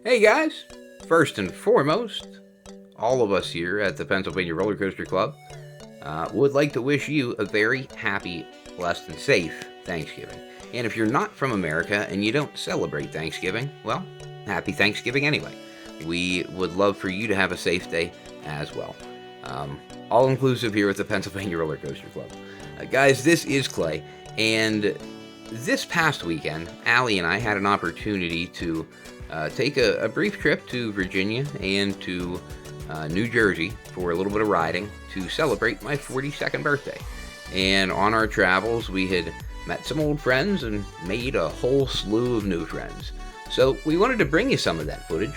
Hey guys! First and foremost, all of us here at the Pennsylvania Roller Coaster Club would like to wish you a very happy, blessed, and safe Thanksgiving. And if you're not from America and you don't celebrate Thanksgiving, well, happy Thanksgiving anyway. We would love for you to have a safe day as well. All inclusive here at the Pennsylvania Roller Coaster Club. Guys, this is Clay, and this past weekend, Allie and I had an opportunity to take a brief trip to Virginia and to New Jersey for a little bit of riding to celebrate my 42nd birthday. And on our travels, we had met some old friends and made a whole slew of new friends. So we wanted to bring you some of that footage.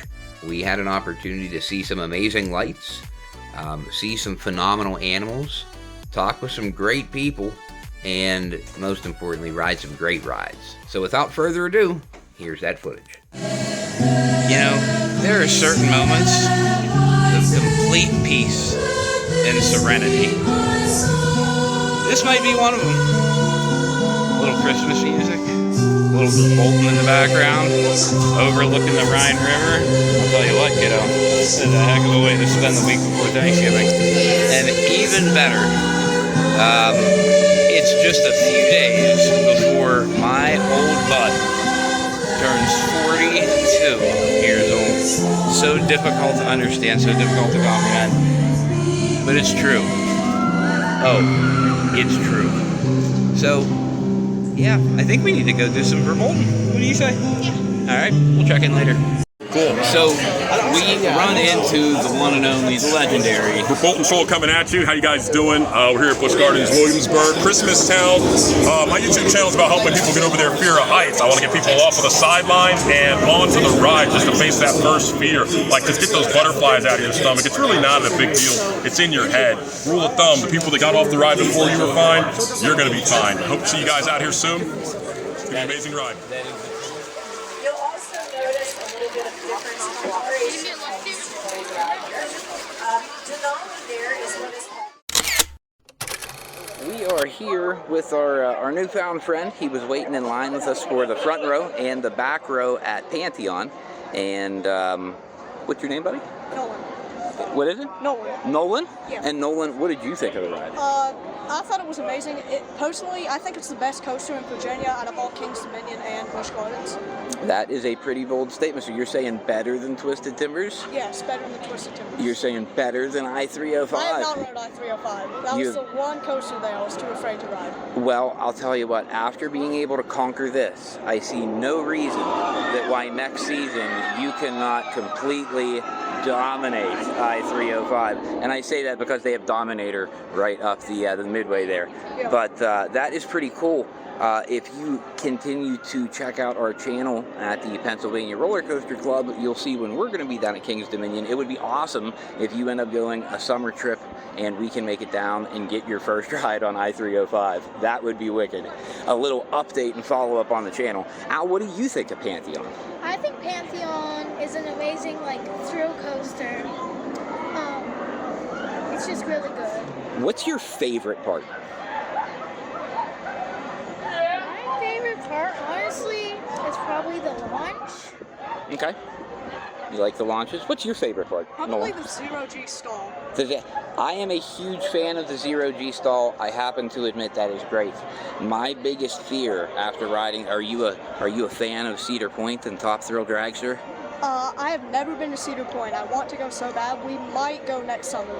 We had an opportunity to see some amazing lights, see some phenomenal animals, talk with some great people, and most importantly, ride some great rides. So without further ado, here's that footage. You know, there are certain moments of complete peace and serenity. This might be one of them. A little Christmas music, a little Verbolten in the background, overlooking the Rhine River. I'll tell you what, kiddo, this is a heck of a way to spend the week before Thanksgiving. And even better, it's just a few days before my old bud turns 42 years old. So difficult to understand, so difficult to comprehend. But it's true. Oh, it's true. So, yeah, I think we need to go do some Verbolten. What do you say? Yeah. Alright, we'll check in later. Cool. So, we run into the one and only, the legendary Verbolten Troll coming at you. How you guys doing? We're here at Busch Gardens Williamsburg, Christmas town. My YouTube channel is about helping people get over their fear of heights. I want to get people off of the sideline and onto the ride just to face that first fear. Like, just get those butterflies out of your stomach. It's really not a big deal. It's in your head. Rule of thumb, the people that got off the ride before you were fine, you're going to be fine. Hope to see you guys out here soon. It's going to be an amazing ride. You'll also notice a little bit of difference in coloration. Nolan there is what is called. We are here with our newfound friend. He was waiting in line with us for the front row and the back row at Pantheon. And what's your name, buddy? Nolan. What is it? Nolan. Nolan? Yeah. And Nolan, what did you think of the ride? I thought it was amazing. Personally, I think it's the best coaster in Virginia out of all King's Dominion and Busch Gardens. That is a pretty bold statement. So you're saying better than Twisted Timbers? Yes, better than Twisted Timbers. You're saying better than I-305? I have not rode I-305. That was the one coaster there I was too afraid to ride. Well, I'll tell you what, after being able to conquer this, I see no reason that why next season you cannot completely dominate I-305. And I say that because they have Dominator right up the midway there. Yeah. But that is pretty cool. If you continue to check out our channel at the Pennsylvania Roller Coaster Club, you'll see when we're going to be down at King's Dominion. It would be awesome if you end up doing a summer trip and we can make it down and get your first ride on I-305. That would be wicked. A little update and follow-up on the channel. Al, what do you think of Pantheon? I think Pantheon is an amazing, thrill coaster. It's just really good. What's your favorite part? My favorite part, honestly, is probably the launch. Okay. You like the launches? What's your favorite part? Probably the zero-G stall. I am a huge fan of the zero-G stall. I happen to admit that is great. My biggest fear after riding, are you a fan of Cedar Point and Top Thrill Dragster? I have never been to Cedar Point. I want to go so bad. We might go next summer.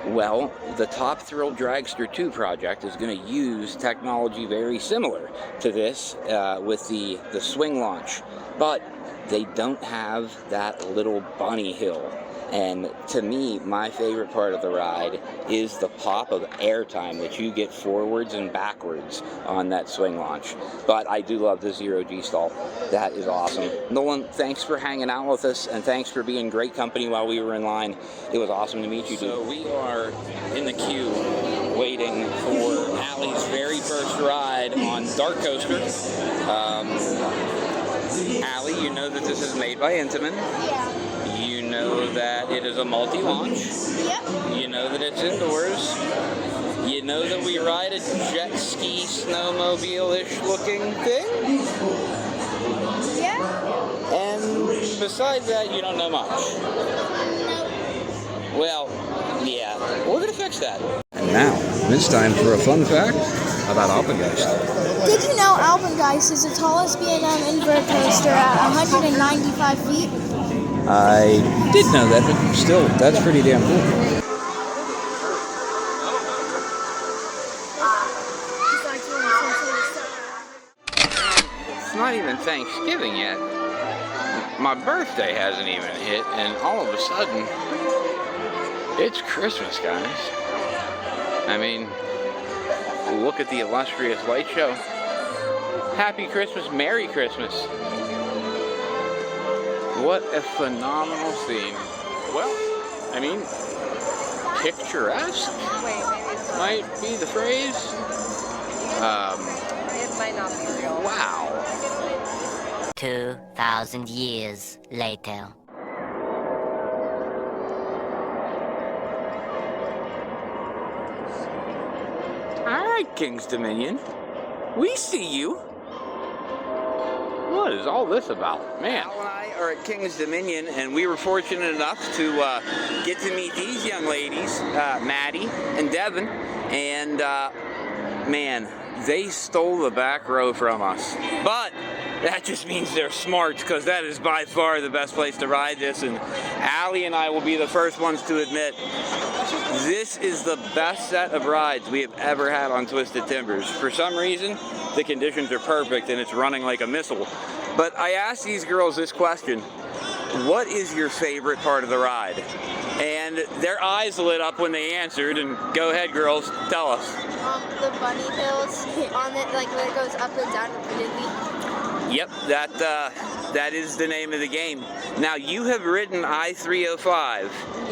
Well, the Top Thrill Dragster 2 project is going to use technology very similar to this with the swing launch. But they don't have that little bunny hill. And to me, my favorite part of the ride is the pop of airtime that you get forwards and backwards on that swing launch. But I do love the zero-G stall. That is awesome. Nolan, thanks for hanging out with us, and thanks for being great company while we were in line. It was awesome to meet you, dude. So we are in the queue waiting for Allie's very first ride on Dark Coaster. Allie, you know that this is made by Intamin. Yeah. You know that it is a multi-launch. Yep. You know that it's indoors. You know that we ride a jet ski snowmobile-ish looking thing. Yeah. And besides that, you don't know much. Well, yeah, we're gonna fix that. And now, it's time for a fun fact about Alpengeist. Did you know Alpengeist is the tallest B&M invert coaster at 195 feet? I did know that, but still, that's pretty damn cool. It's not even Thanksgiving yet. My birthday hasn't even hit, and all of a sudden, it's Christmas, guys. I mean, look at the illustrious light show. Happy Christmas, Merry Christmas. What a phenomenal scene. Well, I mean, picturesque might be the phrase. It might not be real. Wow. 2,000 years later. All right, King's Dominion. We see you. What is all this about? Man. Al and I are at King's Dominion, and we were fortunate enough to get to meet these young ladies, Maddie and Devin, and man, they stole the back row from us. But that just means they're smart, because that is by far the best place to ride this, and Allie and I will be the first ones to admit this is the best set of rides we have ever had on Twisted Timbers. For some reason, the conditions are perfect and it's running like a missile. But I asked these girls this question: what is your favorite part of the ride? And their eyes lit up when they answered, and go ahead, girls, tell us. The bunny hills on it, like when it goes up and down repeatedly. Yep, that is the name of the game. Now, you have ridden I-305,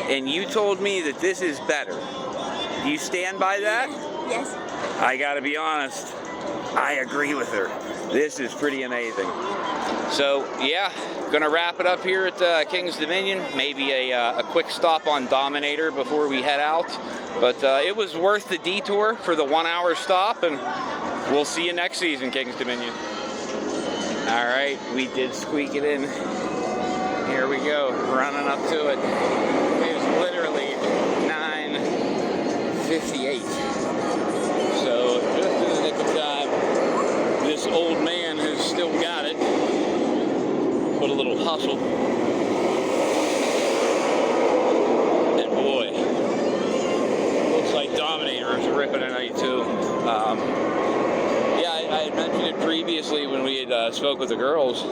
and you told me that this is better. Do you stand by that? Yes. I gotta be honest, I agree with her. This is pretty amazing. So, yeah, gonna wrap it up here at King's Dominion. Maybe a quick stop on Dominator before we head out. But it was worth the detour for the 1 hour stop, and we'll see you next season, King's Dominion. All right, we did squeak it in. Here we go, running up to it. It's literally 9:58. So just in the nick of time, this old man has still got it. Put a little hustle. And boy, looks like Dominator is ripping tonight too. I had mentioned it previously when we had spoke with the girls.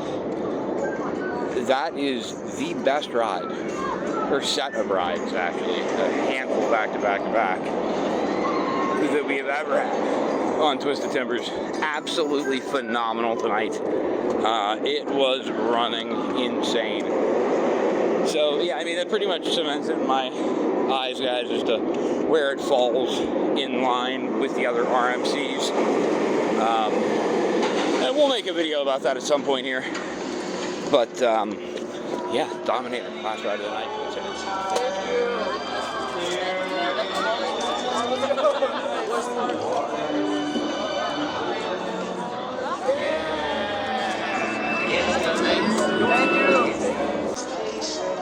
That is the best ride, or set of rides actually, a handful back to back to back, that we have ever had on Twisted Timbers. Absolutely phenomenal tonight. It was running insane. So yeah, I mean, that pretty much cements it in my eyes, guys, as to where it falls in line with the other RMCs. And we'll make a video about that at some point here. But yeah, Dominator, last ride of the night.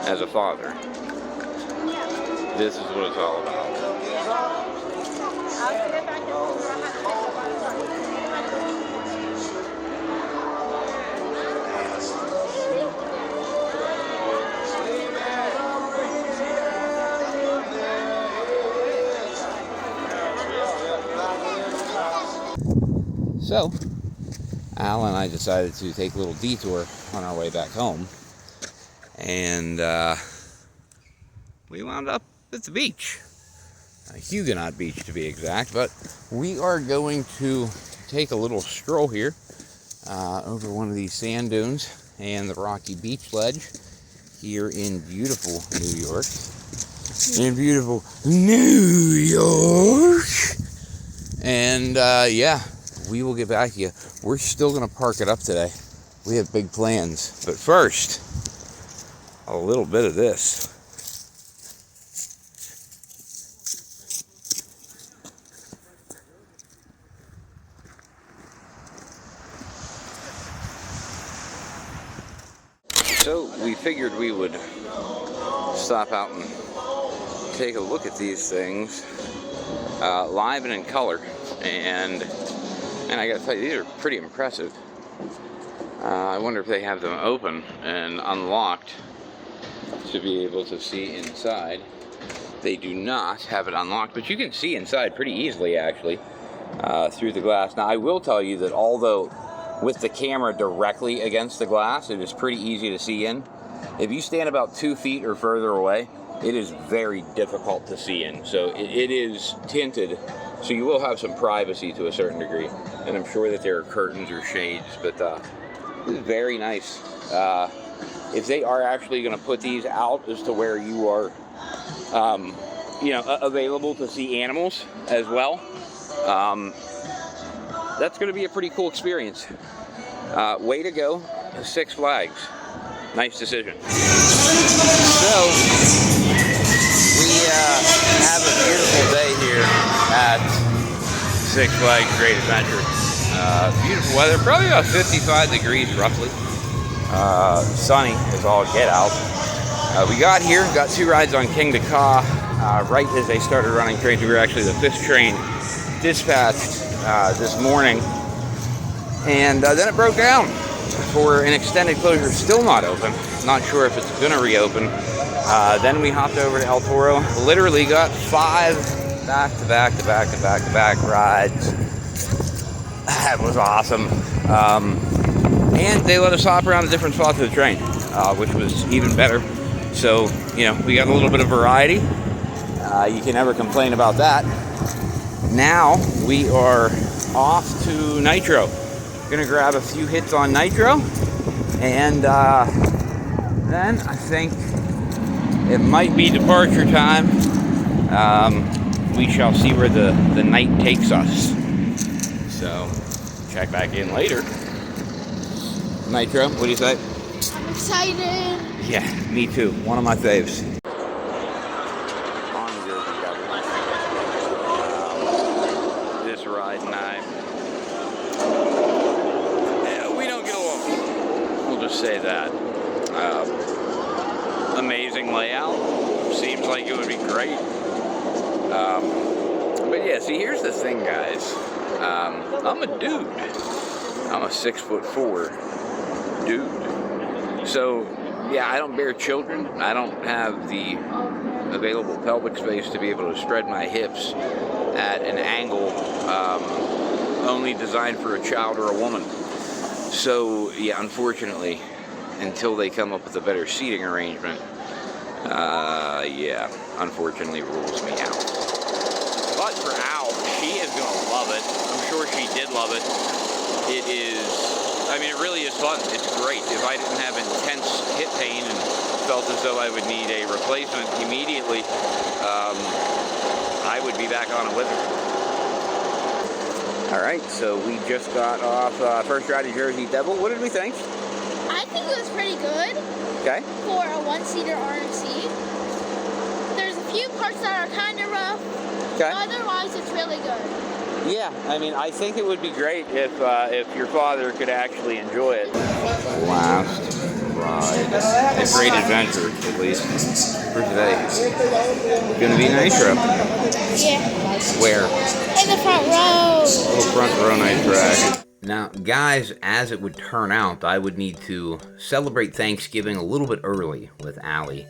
As a father, this is what it's all about. So, Al and I decided to take a little detour on our way back home, and we wound up at the beach, Huguenot Beach to be exact, but we are going to take a little stroll here over one of these sand dunes and the rocky beach ledge here in beautiful New York. In beautiful New York! And yeah, we will get back to you. We're still going to park it up today. We have big plans. But first, a little bit of this. So So we figured we would stop out and take a look at these things live and in color, and I gotta tell you, these are pretty impressive. I wonder if they have them open and unlocked to be able to see inside. They do not have it unlocked, but you can see inside pretty easily, actually, through the glass. Now, I will tell you that although with the camera directly against the glass, it is pretty easy to see in. If you stand about 2 feet or further away, it is very difficult to see in. So it is tinted, so you will have some privacy to a certain degree. And I'm sure that there are curtains or shades, but this is very nice. If they are actually going to put these out as to where you are, available to see animals as well, that's going to be a pretty cool experience. Way to go, Six Flags. Nice decision. So, we have a beautiful day here at Six Flags Great Adventure. Beautiful weather, probably about 55 degrees roughly. Sunny is all get out. We got here, got 2 rides on King to Ka right as they started running trains. We were actually the 5th train dispatched this morning, and then it broke down for an extended closure. Still not open, not sure if it's gonna reopen. Then we hopped over to El Toro, literally got 5 back-to-back rides. That was awesome. And they let us hop around the different spots of the train, which was even better. So, we got a little bit of variety. You can never complain about that. Now we are off to Nitro. Gonna grab a few hits on Nitro, and then I think it might be departure time. We shall see where the night takes us. So, check back in later. Nitro, what do you say? I'm excited. Yeah, me too. One of my faves. This ride and we don't get along. We'll just say that. Amazing layout. Seems like it would be great. But yeah, see, here's the thing, guys. I'm a dude. I'm a 6'4" dude. So, yeah, I don't bear children. I don't have the available pelvic space to be able to spread my hips at an angle only designed for a child or a woman. So, yeah, unfortunately, until they come up with a better seating arrangement, unfortunately rules me out. But for Al, she is going to love it. I'm sure she did love it. It really is fun. It's great. If I didn't have intense hip pain and felt as though I would need a replacement immediately, I would be back on it with her. All right, so we just got off first ride to Jersey Devil. What did we think? I think it was pretty good. Okay. For a 1-seater RMC. There's a few parts that are kind of rough. Okay. Otherwise, it's really good. Yeah, I think it would be great if your father could actually enjoy it. Last ride, a great adventure, at least for today. It's gonna be Nitro. Yeah. Where? In the front row. Little front row night track. Now, guys, as it would turn out, I would need to celebrate Thanksgiving a little bit early with Allie.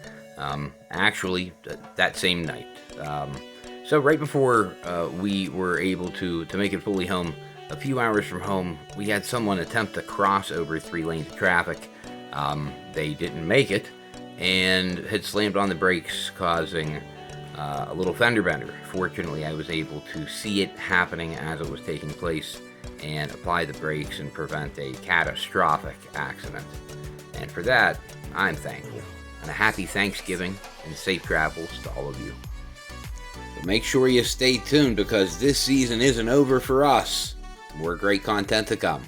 Actually, that same night. So right before we were able to make it fully home, a few hours from home, we had someone attempt to cross over 3 lanes of traffic. They didn't make it and had slammed on the brakes, causing a little fender bender. Fortunately, I was able to see it happening as it was taking place and apply the brakes and prevent a catastrophic accident. And for that, I'm thankful. And a happy Thanksgiving and safe travels to all of you. But make sure you stay tuned, because this season isn't over for us. More great content to come.